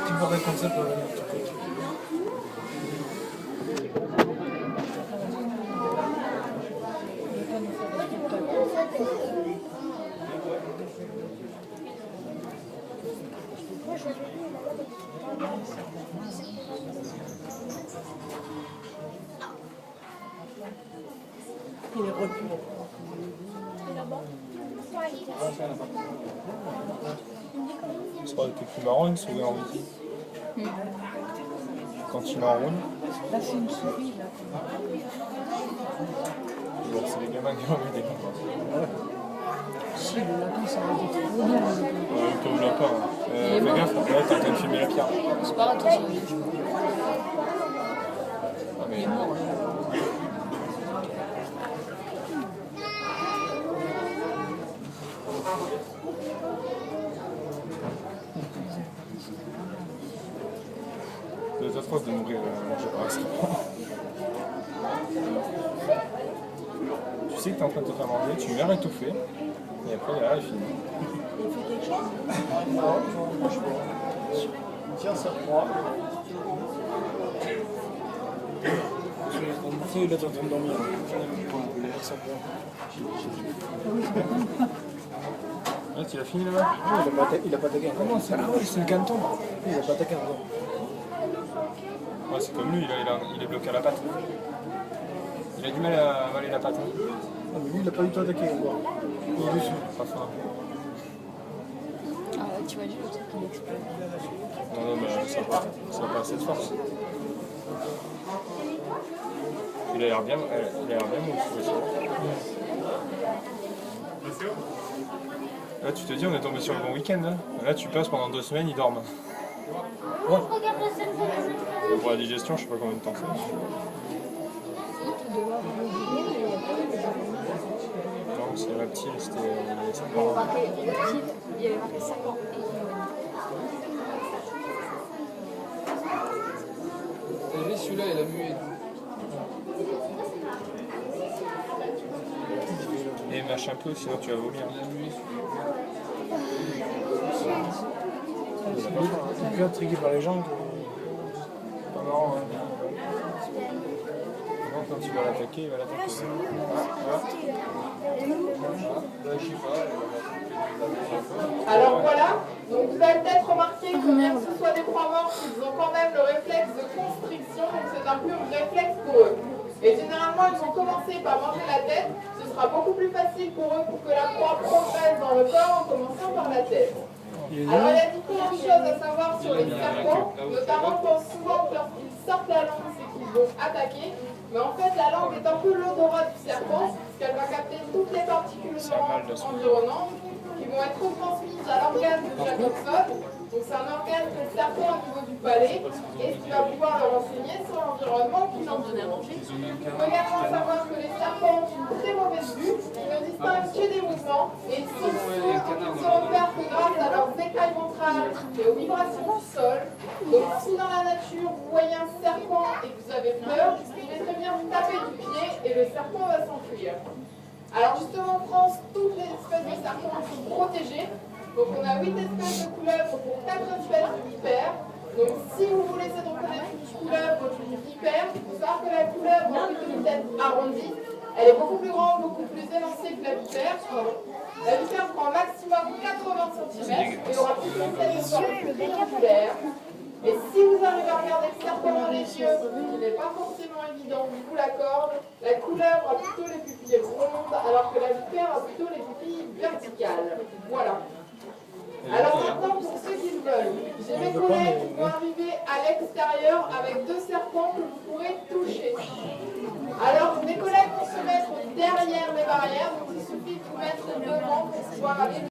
petit bordel comme ça pour venir. Il est reculé. Ça aurait été plus marrant une souris en wiki. Quand il enroule. Là, c'est une souris, là. Bon, c'est les gamins qui ont eu des Si, le lapin, ça aurait été trop bien. le pauvre lapin. Fais gaffe, là, t'es en train de filmer la pierre. C'est pas grave, attention. Ah, mais... Il est mort, là. C'est atroce de mourir mangé par un serpent. Tu sais que t'es en train de te faire manger, tu meurs étouffé, et après, là, il finit. Il fait quelque chose? Non, franchement. Tiens, ça croit. Il est en train de dormir. Ah, tu l'as fini là-bas? Il a pas attaqué. Comment ça? Ah oui, c'est le caneton. Il a pas attaqué encore. Ouais, c'est comme lui, il est bloqué à la patte. Il a du mal à avaler la patte. Hein. Ah, mais lui, il a pas du tout attaqué encore. Il est dessus. Pas fin. Ah ouais, tu vois, j'ai le truc qui explose. Non, non, mais ça va pas assez de force. Il a l'air bien mou, je trouvais ça. Là, tu te dis, on est tombé sur le bon week-end. Hein. Là, tu passes pendant 2 semaines, ils dorment. Ouais. Pour la digestion, je sais pas combien de temps c'est. Non, c'est reptile, c'était. Il y avait marqué serpent. T'as vu celui-là, il a mué. Et mâche un peu, sinon tu vas vomir. Il a mué. Il est plus intrigué par les gens. Pas marrant, hein. Non, quand tu vas l'attaquer, il va l'attaquer. Alors voilà, donc vous avez peut-être remarqué que bien que ce soit des proies mortes, ils ont quand même le réflexe de constriction, donc c'est un peu un réflexe pour eux. Et généralement, ils vont commencer par manger la tête, ce sera beaucoup plus facile pour eux pour que la proie progresse dans le corps en commençant par la tête. Alors il y a différentes choses à savoir sur les serpents, notamment qu'on pense souvent que lorsqu'ils sortent la langue, c'est qu'ils vont attaquer. Mais en fait, la langue est un peu l'odorat du serpent, parce qu'elle va capter toutes les particules environnantes qui vont être transmises à l'organe de Jacobson. Donc c'est un organe que le serpent au niveau du palais, et qui va pouvoir leur renseigner sur l'environnement qu'il entoure. Il faut également savoir que les serpents ont une très mauvaise vue, ils ne distinguent que des mouvements, et ils se repèrent que grâce à leurs écailles ventrales et aux vibrations du sol. Donc si dans la nature vous voyez un serpent et que vous avez peur, vous pouvez très bien vous taper du pied et le serpent va s'enfuir. Alors justement en France, toutes les espèces de serpents sont protégées. Donc on a 8 espèces de couleuvres pour 4 espèces de vipères. Donc si vous voulez essayer de reconnaître une couleuvre ou une vipère, il faut savoir que la couleuvre a plutôt une tête arrondie. Elle est beaucoup plus grande, beaucoup plus élancée que la vipère. La vipère prend un maximum 80 cm et aura plutôt une tête de forme triangulaire. Et si vous arrivez à regarder le serpent dans les yeux, il n'est pas forcément évident, du coup la corde, la couleuvre a plutôt les pupilles rondes, alors que la vipère a plutôt les pupilles verticales. Voilà. Alors maintenant, pour ceux qui le veulent, j'ai mes collègues qui vont arriver à l'extérieur avec 2 serpents que vous pourrez toucher. Alors mes collègues vont se mettre derrière les barrières, donc il suffit de vous mettre devant pour pouvoir aller